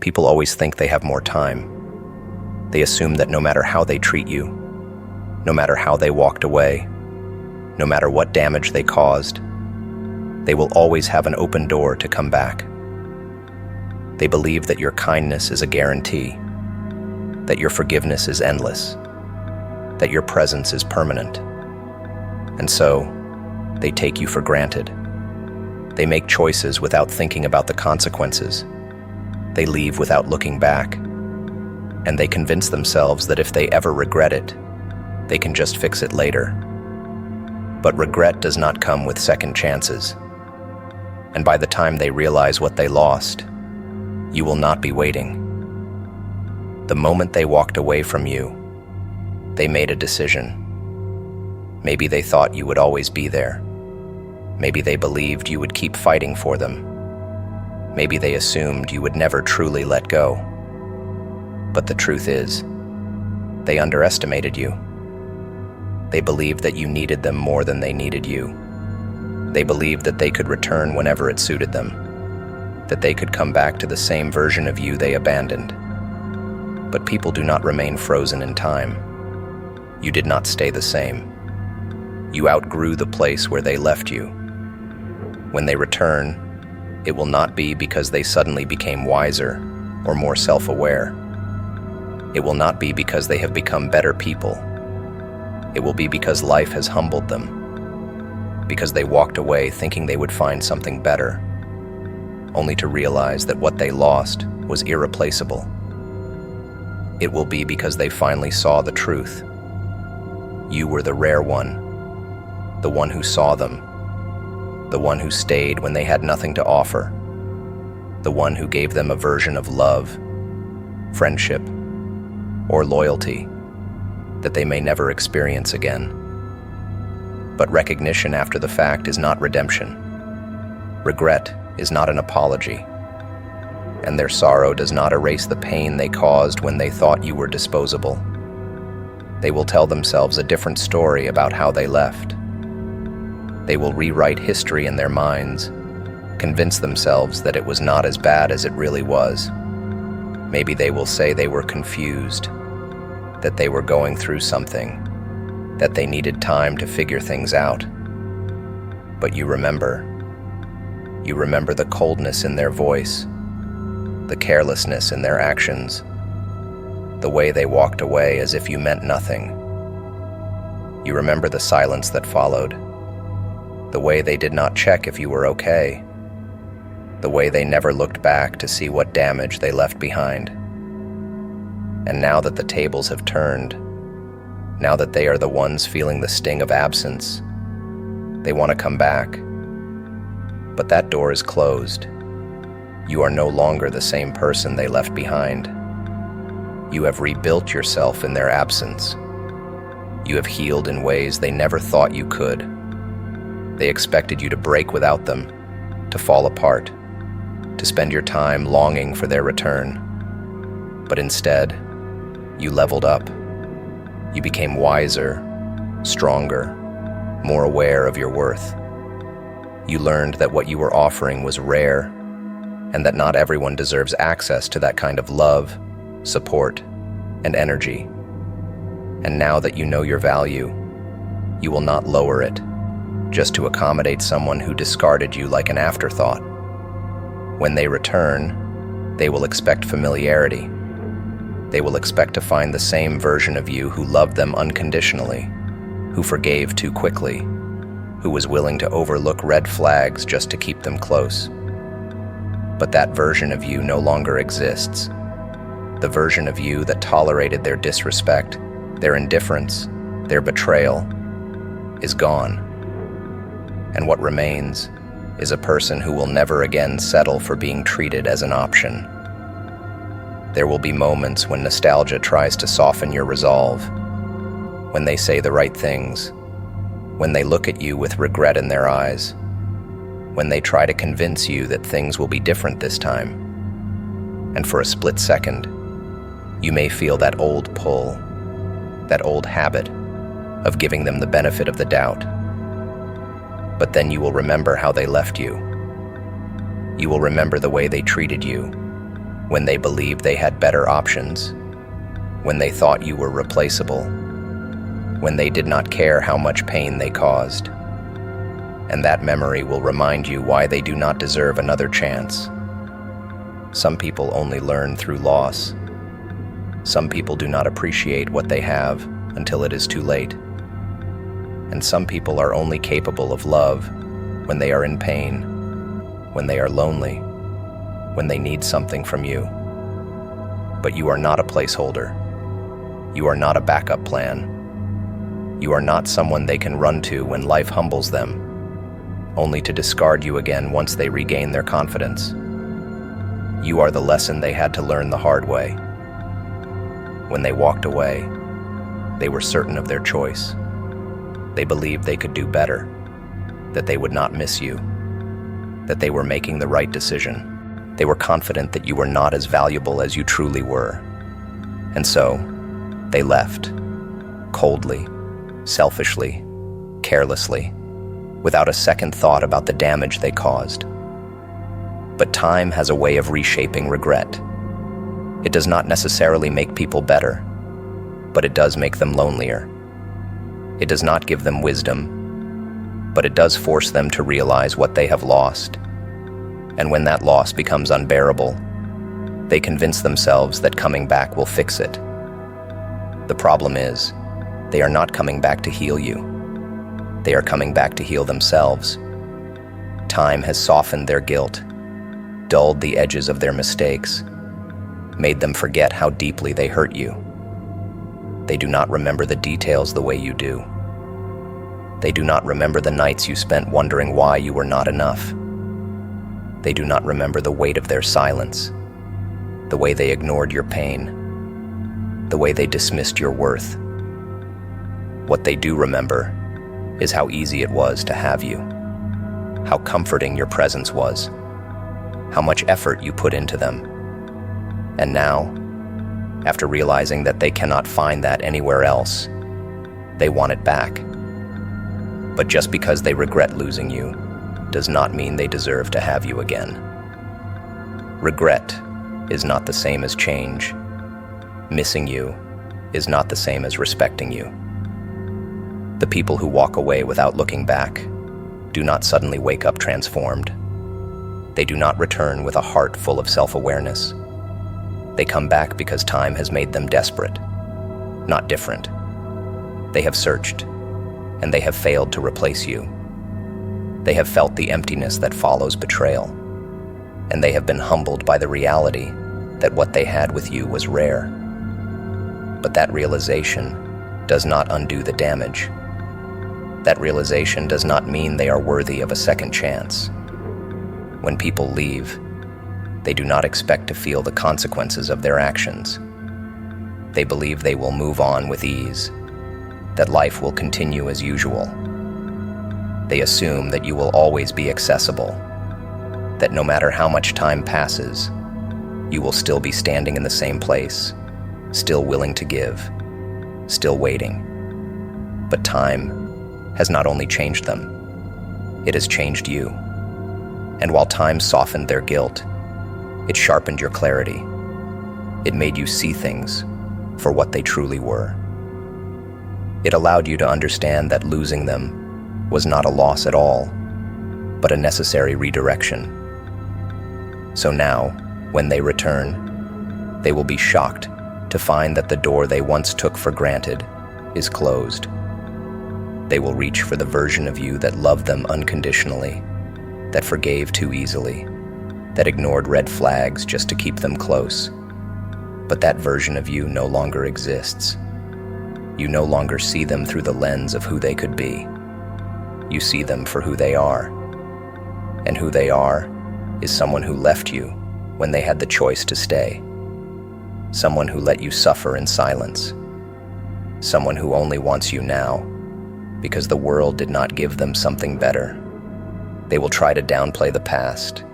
People always think they have more time. They assume that no matter how they treat you, no matter how they walked away, no matter what damage they caused, they will always have an open door to come back. They believe that your kindness is a guarantee, that your forgiveness is endless, that your presence is permanent. And so, they take you for granted. They make choices without thinking about the consequences. They leave without looking back. And they convince themselves that if they ever regret it, they can just fix it later. But regret does not come with second chances. And by the time they realize what they lost, you will not be waiting. The moment they walked away from you, they made a decision. Maybe they thought you would always be there. Maybe they believed you would keep fighting for them. Maybe they assumed you would never truly let go. But the truth is, they underestimated you. They believed that you needed them more than they needed you. They believed that they could return whenever it suited them, that they could come back to the same version of you they abandoned. But people do not remain frozen in time. You did not stay the same. You outgrew the place where they left you. When they return, it will not be because they suddenly became wiser or more self-aware. It will not be because they have become better people. It will be because life has humbled them, because they walked away thinking they would find something better, only to realize that what they lost was irreplaceable. It will be because they finally saw the truth. You were the rare one, the one who saw them, the one who stayed when they had nothing to offer, the one who gave them a version of love, friendship, or loyalty that they may never experience again. But recognition after the fact is not redemption. Regret is not an apology, and their sorrow does not erase the pain they caused when they thought you were disposable. They will tell themselves a different story about how they left. They will rewrite history in their minds, convince themselves that it was not as bad as it really was. Maybe they will say they were confused, that they were going through something, that they needed time to figure things out. But you remember the coldness in their voice, the carelessness in their actions, the way they walked away as if you meant nothing. You remember the silence that followed, the way they did not check if you were okay, the way they never looked back to see what damage they left behind. And now that the tables have turned, now that they are the ones feeling the sting of absence, they want to come back. But that door is closed. You are no longer the same person they left behind. You have rebuilt yourself in their absence. You have healed in ways they never thought you could. They expected you to break without them, to fall apart, to spend your time longing for their return. But instead, you leveled up. You became wiser, stronger, more aware of your worth. You learned that what you were offering was rare, and that not everyone deserves access to that kind of love, support, and energy. And now that you know your value, you will not lower it, just to accommodate someone who discarded you like an afterthought. When they return, they will expect familiarity. They will expect to find the same version of you who loved them unconditionally, who forgave too quickly, who was willing to overlook red flags just to keep them close. But that version of you no longer exists. The version of you that tolerated their disrespect, their indifference, their betrayal, is gone. And what remains is a person who will never again settle for being treated as an option. There will be moments when nostalgia tries to soften your resolve, when they say the right things, when they look at you with regret in their eyes, when they try to convince you that things will be different this time. And for a split second, you may feel that old pull, that old habit of giving them the benefit of the doubt. But then you will remember how they left you. You will remember the way they treated you, when they believed they had better options, when they thought you were replaceable, when they did not care how much pain they caused. And that memory will remind you why they do not deserve another chance. Some people only learn through loss. Some people do not appreciate what they have until it is too late. And some people are only capable of love when they are in pain, when they are lonely, when they need something from you. But you are not a placeholder. You are not a backup plan. You are not someone they can run to when life humbles them, only to discard you again once they regain their confidence. You are the lesson they had to learn the hard way. When they walked away, they were certain of their choice. They believed they could do better, that they would not miss you, that they were making the right decision. They were confident that you were not as valuable as you truly were. And so, they left, coldly, selfishly, carelessly, without a second thought about the damage they caused. But time has a way of reshaping regret. It does not necessarily make people better, but it does make them lonelier. It does not give them wisdom, but it does force them to realize what they have lost. And when that loss becomes unbearable, they convince themselves that coming back will fix it. The problem is, they are not coming back to heal you. They are coming back to heal themselves. Time has softened their guilt, dulled the edges of their mistakes, made them forget how deeply they hurt you. They do not remember the details the way you do. They do not remember the nights you spent wondering why you were not enough. They do not remember the weight of their silence, the way they ignored your pain, the way they dismissed your worth. What they do remember is how easy it was to have you, how comforting your presence was, how much effort you put into them. And now, after realizing that they cannot find that anywhere else, they want it back. But just because they regret losing you does not mean they deserve to have you again. Regret is not the same as change. Missing you is not the same as respecting you. The people who walk away without looking back do not suddenly wake up transformed. They do not return with a heart full of self-awareness. They come back because time has made them desperate, not different. They have searched, and they have failed to replace you. They have felt the emptiness that follows betrayal, and they have been humbled by the reality that what they had with you was rare. But that realization does not undo the damage. That realization does not mean they are worthy of a second chance. When people leave, they do not expect to feel the consequences of their actions. They believe they will move on with ease, that life will continue as usual. They assume that you will always be accessible, that no matter how much time passes, you will still be standing in the same place, still willing to give, still waiting. But time has not only changed them, it has changed you. And while time softened their guilt, it sharpened your clarity. It made you see things for what they truly were. It allowed you to understand that losing them was not a loss at all, but a necessary redirection. So now, when they return, they will be shocked to find that the door they once took for granted is closed. They will reach for the version of you that loved them unconditionally, that forgave too easily, that ignored red flags just to keep them close. But that version of you no longer exists. You no longer see them through the lens of who they could be. You see them for who they are. And who they are is someone who left you when they had the choice to stay. Someone who let you suffer in silence. Someone who only wants you now because the world did not give them something better. They will try to downplay the past,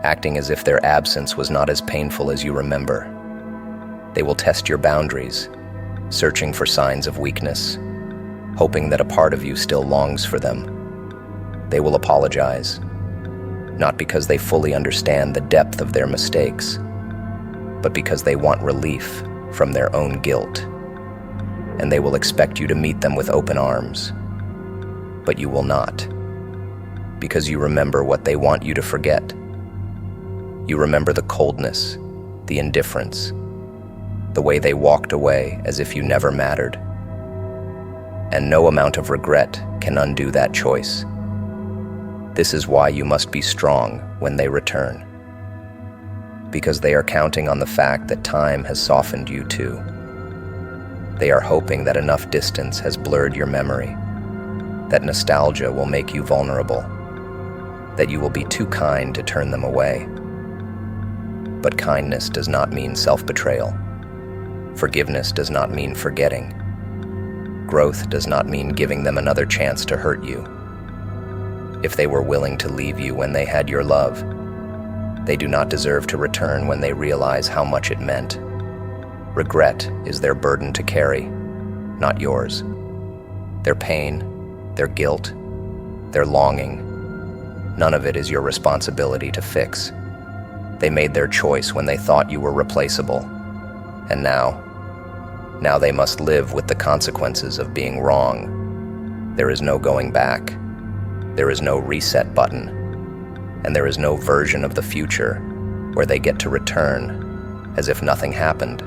acting as if their absence was not as painful as you remember. They will test your boundaries, searching for signs of weakness, hoping that a part of you still longs for them. They will apologize, not because they fully understand the depth of their mistakes, but because they want relief from their own guilt. And they will expect you to meet them with open arms. But you will not, because you remember what they want you to forget. You remember the coldness, the indifference, the way they walked away as if you never mattered. And no amount of regret can undo that choice. This is why you must be strong when they return. Because they are counting on the fact that time has softened you too. They are hoping that enough distance has blurred your memory, that nostalgia will make you vulnerable, that you will be too kind to turn them away. But kindness does not mean self-betrayal. Forgiveness does not mean forgetting. Growth does not mean giving them another chance to hurt you. If they were willing to leave you when they had your love, they do not deserve to return when they realize how much it meant. Regret is their burden to carry, not yours. Their pain, their guilt, their longing, none of it is your responsibility to fix. They made their choice when they thought you were replaceable. And now they must live with the consequences of being wrong. There is no going back. There is no reset button. And there is no version of the future where they get to return as if nothing happened.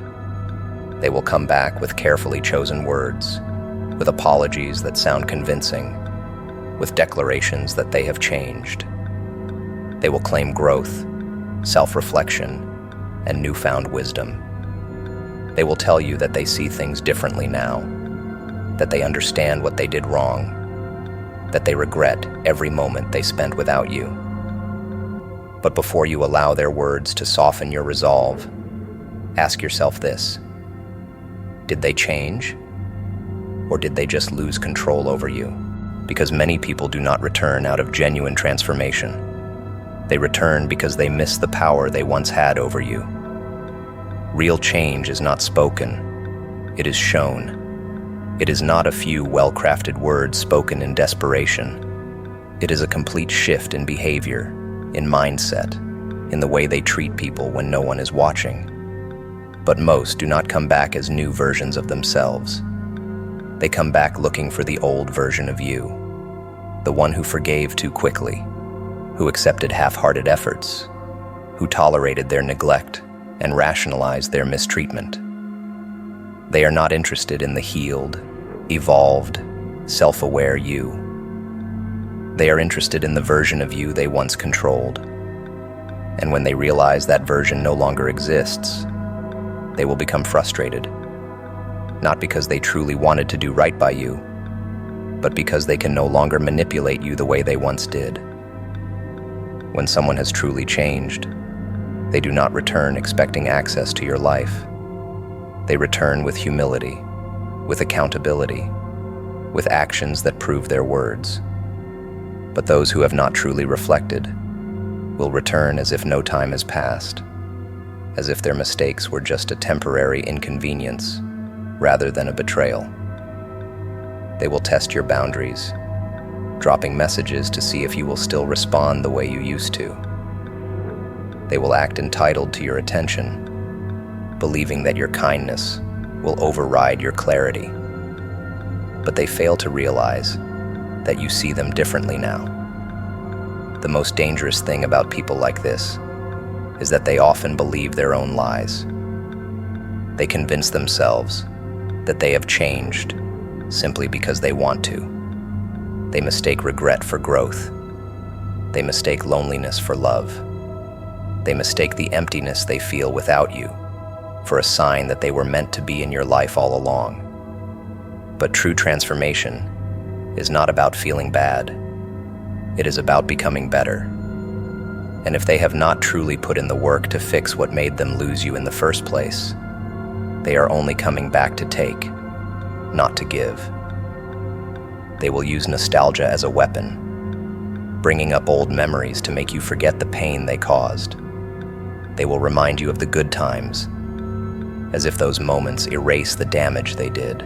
They will come back with carefully chosen words, with apologies that sound convincing, with declarations that they have changed. They will claim growth, self-reflection, and newfound wisdom. They will tell you that they see things differently now, that they understand what they did wrong, that they regret every moment they spent without you. But before you allow their words to soften your resolve, ask yourself this: did they change? Or did they just lose control over you? Because many people do not return out of genuine transformation. They return because they miss the power they once had over you. Real change is not spoken, it is shown. It is not a few well-crafted words spoken in desperation. It is a complete shift in behavior, in mindset, in the way they treat people when no one is watching. But most do not come back as new versions of themselves. They come back looking for the old version of you, the one who forgave too quickly, who accepted half-hearted efforts, who tolerated their neglect and rationalized their mistreatment. They are not interested in the healed, evolved, self-aware you. They are interested in the version of you they once controlled. And when they realize that version no longer exists, they will become frustrated, not because they truly wanted to do right by you, but because they can no longer manipulate you the way they once did. When someone has truly changed, they do not return expecting access to your life. They return with humility, with accountability, with actions that prove their words. But those who have not truly reflected will return as if no time has passed, as if their mistakes were just a temporary inconvenience rather than a betrayal. They will test your boundaries, dropping messages to see if you will still respond the way you used to. They will act entitled to your attention, believing that your kindness will override your clarity. But they fail to realize that you see them differently now. The most dangerous thing about people like this is that they often believe their own lies. They convince themselves that they have changed simply because they want to. They mistake regret for growth. They mistake loneliness for love. They mistake the emptiness they feel without you for a sign that they were meant to be in your life all along. But true transformation is not about feeling bad. It is about becoming better. And if they have not truly put in the work to fix what made them lose you in the first place, they are only coming back to take, not to give. They will use nostalgia as a weapon, bringing up old memories to make you forget the pain they caused. They will remind you of the good times, as if those moments erase the damage they did.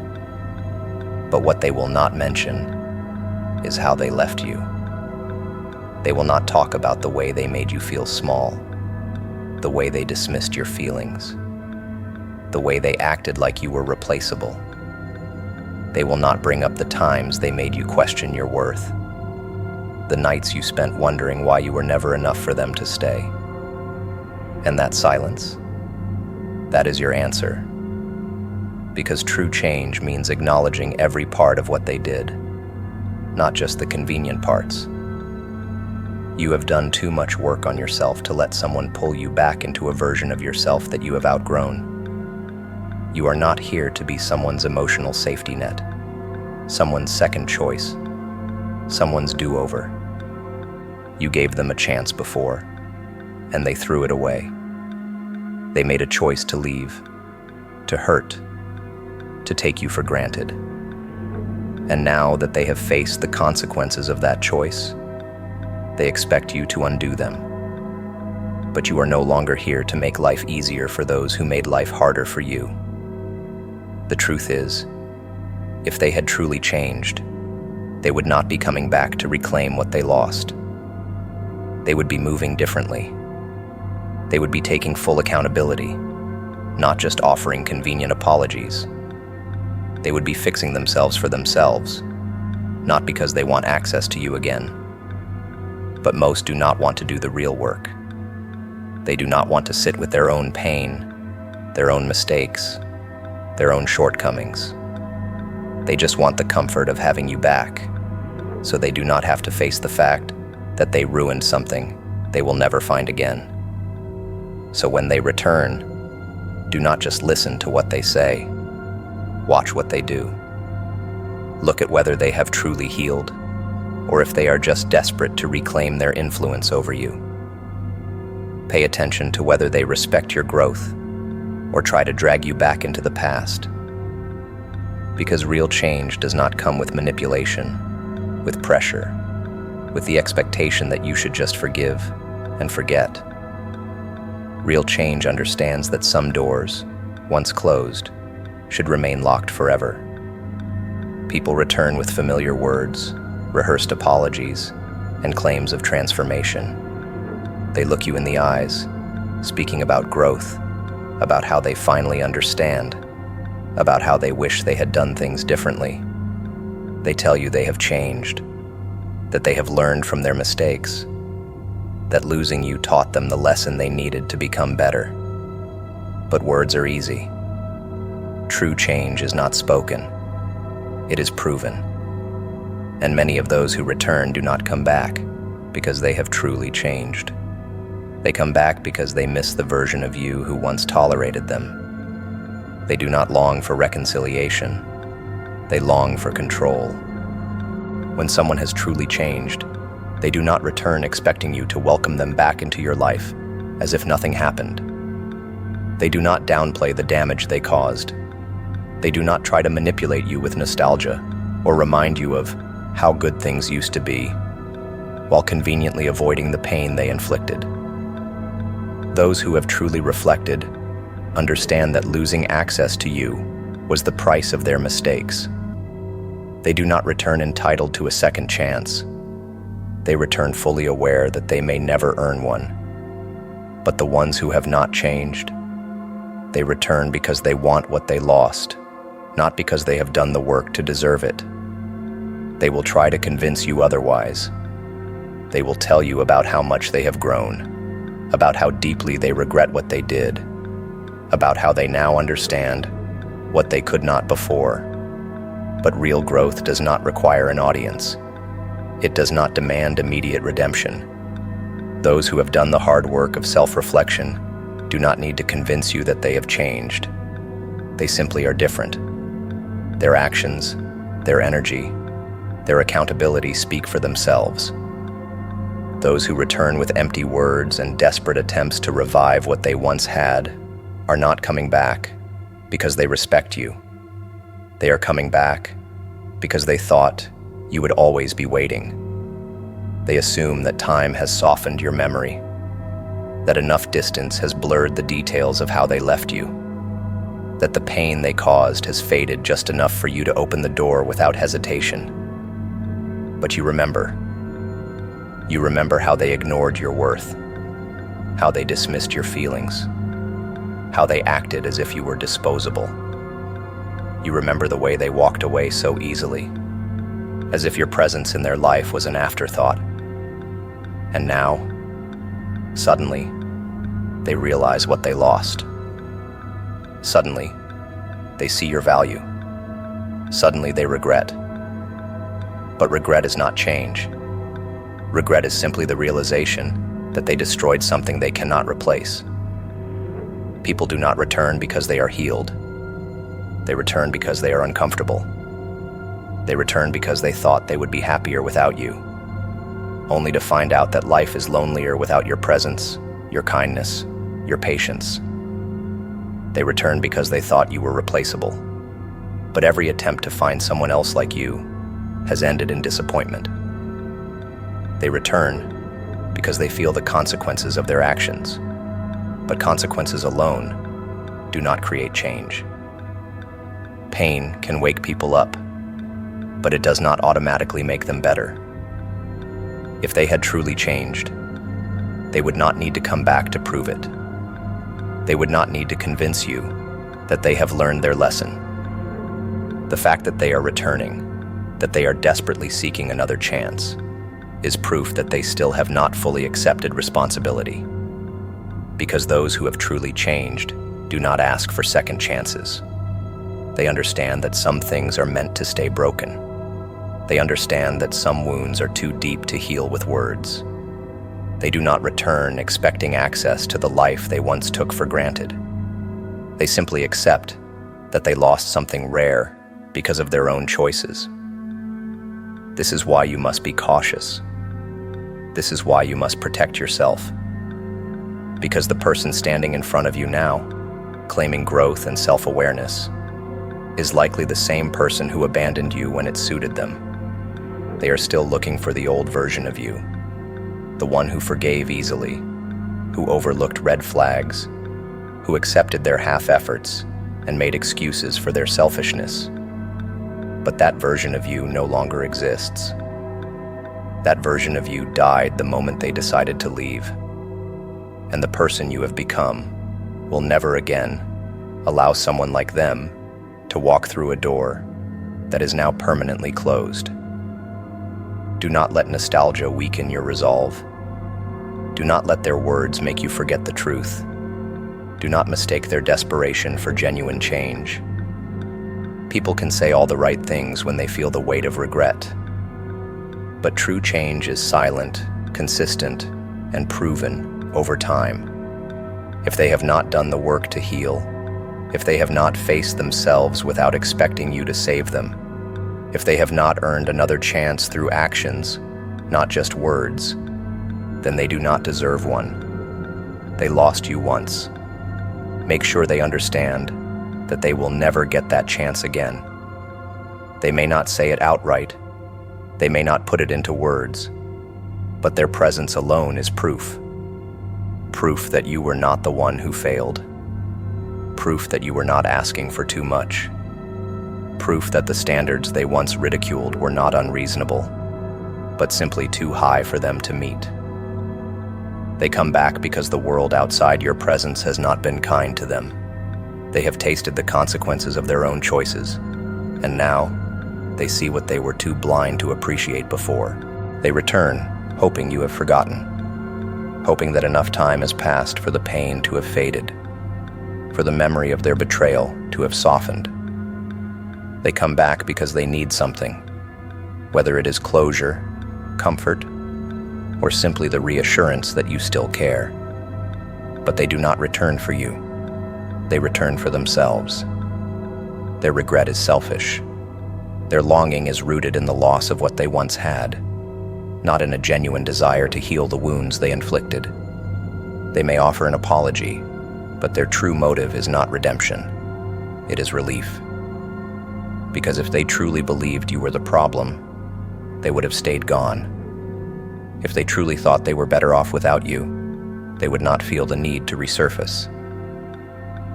But what they will not mention is how they left you. They will not talk about the way they made you feel small, the way they dismissed your feelings, the way they acted like you were replaceable. They will not bring up the times they made you question your worth, the nights you spent wondering why you were never enough for them to stay. And that silence, that is your answer. Because true change means acknowledging every part of what they did, not just the convenient parts. You have done too much work on yourself to let someone pull you back into a version of yourself that you have outgrown. You are not here to be someone's emotional safety net, someone's second choice, someone's do-over. You gave them a chance before, and they threw it away. They made a choice to leave, to hurt, to take you for granted. And now that they have faced the consequences of that choice, they expect you to undo them. But you are no longer here to make life easier for those who made life harder for you. The truth is, if they had truly changed, they would not be coming back to reclaim what they lost. They would be moving differently. They would be taking full accountability, not just offering convenient apologies. They would be fixing themselves for themselves, not because they want access to you again. But most do not want to do the real work. They do not want to sit with their own pain, their own mistakes, their own shortcomings. They just want the comfort of having you back, so they do not have to face the fact that they ruined something they will never find again. So when they return, do not just listen to what they say. Watch what they do. Look at whether they have truly healed, or if they are just desperate to reclaim their influence over you. Pay attention to whether they respect your growth, or try to drag you back into the past. Because real change does not come with manipulation, with pressure, with the expectation that you should just forgive and forget. Real change understands that some doors, once closed, should remain locked forever. People return with familiar words, rehearsed apologies, and claims of transformation. They look you in the eyes, speaking about growth, about how they finally understand, about how they wish they had done things differently. They tell you they have changed, that they have learned from their mistakes, that losing you taught them the lesson they needed to become better. But words are easy. True change is not spoken. It is proven. And many of those who return do not come back because they have truly changed. They come back because they miss the version of you who once tolerated them. They do not long for reconciliation. They long for control. When someone has truly changed, they do not return expecting you to welcome them back into your life as if nothing happened. They do not downplay the damage they caused. They do not try to manipulate you with nostalgia or remind you of how good things used to be, while conveniently avoiding the pain they inflicted. Those who have truly reflected understand that losing access to you was the price of their mistakes. They do not return entitled to a second chance. They return fully aware that they may never earn one. But the ones who have not changed, they return because they want what they lost, not because they have done the work to deserve it. They will try to convince you otherwise. They will tell you about how much they have grown, about how deeply they regret what they did, about how they now understand what they could not before. But real growth does not require an audience. It does not demand immediate redemption. Those who have done the hard work of self-reflection do not need to convince you that they have changed. They simply are different. Their actions, their energy, their accountability speak for themselves. Those who return with empty words and desperate attempts to revive what they once had are not coming back because they respect you. They are coming back because they thought you would always be waiting. They assume that time has softened your memory, that enough distance has blurred the details of how they left you, that the pain they caused has faded just enough for you to open the door without hesitation. But you remember how they ignored your worth. how they dismissed your feelings, how they acted as if you were disposable. You remember the way they walked away so easily, as if your presence in their life was an afterthought. And now, suddenly, they realize what they lost. Suddenly, they see your value. Suddenly, they regret. But regret is not change. Regret is simply the realization that they destroyed something they cannot replace. People do not return because they are healed. They return because they are uncomfortable. They return because they thought they would be happier without you, only to find out that life is lonelier without your presence, your kindness, your patience. They return because they thought you were replaceable. But every attempt to find someone else like you has ended in disappointment. They return because they feel the consequences of their actions. But consequences alone do not create change. Pain can wake people up, but it does not automatically make them better. If they had truly changed, they would not need to come back to prove it. They would not need to convince you that they have learned their lesson. The fact that they are returning, that they are desperately seeking another chance, is proof that they still have not fully accepted responsibility. Because those who have truly changed do not ask for second chances. They understand that some things are meant to stay broken. They understand that some wounds are too deep to heal with words. They do not return expecting access to the life they once took for granted. They simply accept that they lost something rare because of their own choices. This is why you must be cautious. This is why you must protect yourself. Because the person standing in front of you now, claiming growth and self-awareness, is likely the same person who abandoned you when it suited them. They are still looking for the old version of you, the one who forgave easily, who overlooked red flags, who accepted their half-efforts and made excuses for their selfishness. But that version of you no longer exists. That version of you died the moment they decided to leave. And the person you have become will never again allow someone like them to walk through a door that is now permanently closed. Do not let nostalgia weaken your resolve. Do not let their words make you forget the truth. Do not mistake their desperation for genuine change. People can say all the right things when they feel the weight of regret. But true change is silent, consistent, and proven over time. If they have not done the work to heal, if they have not faced themselves without expecting you to save them, if they have not earned another chance through actions, not just words, then they do not deserve one. They lost you once. Make sure they understand that they will never get that chance again. They may not say it outright, they may not put it into words, but their presence alone is proof. Proof that you were not the one who failed. Proof that you were not asking for too much. Proof that the standards they once ridiculed were not unreasonable, but simply too high for them to meet. They come back because the world outside your presence has not been kind to them. They have tasted the consequences of their own choices, and now they see what they were too blind to appreciate before. They return, hoping you have forgotten, hoping that enough time has passed for the pain to have faded, for the memory of their betrayal to have softened. They come back because they need something, whether it is closure, comfort, or simply the reassurance that you still care. But they do not return for you. They return for themselves. Their regret is selfish. Their longing is rooted in the loss of what they once had, not in a genuine desire to heal the wounds they inflicted. They may offer an apology, but their true motive is not redemption. It is relief. Because if they truly believed you were the problem, they would have stayed gone. If they truly thought they were better off without you, they would not feel the need to resurface.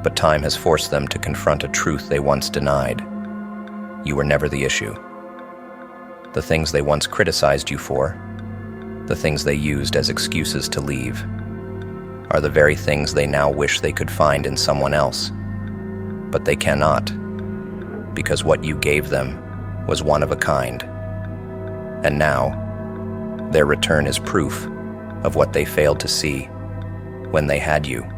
But time has forced them to confront a truth they once denied. You were never the issue. The things they once criticized you for, the things they used as excuses to leave, are the very things they now wish they could find in someone else. But they cannot, because what you gave them was one of a kind. And now, their return is proof of what they failed to see when they had you.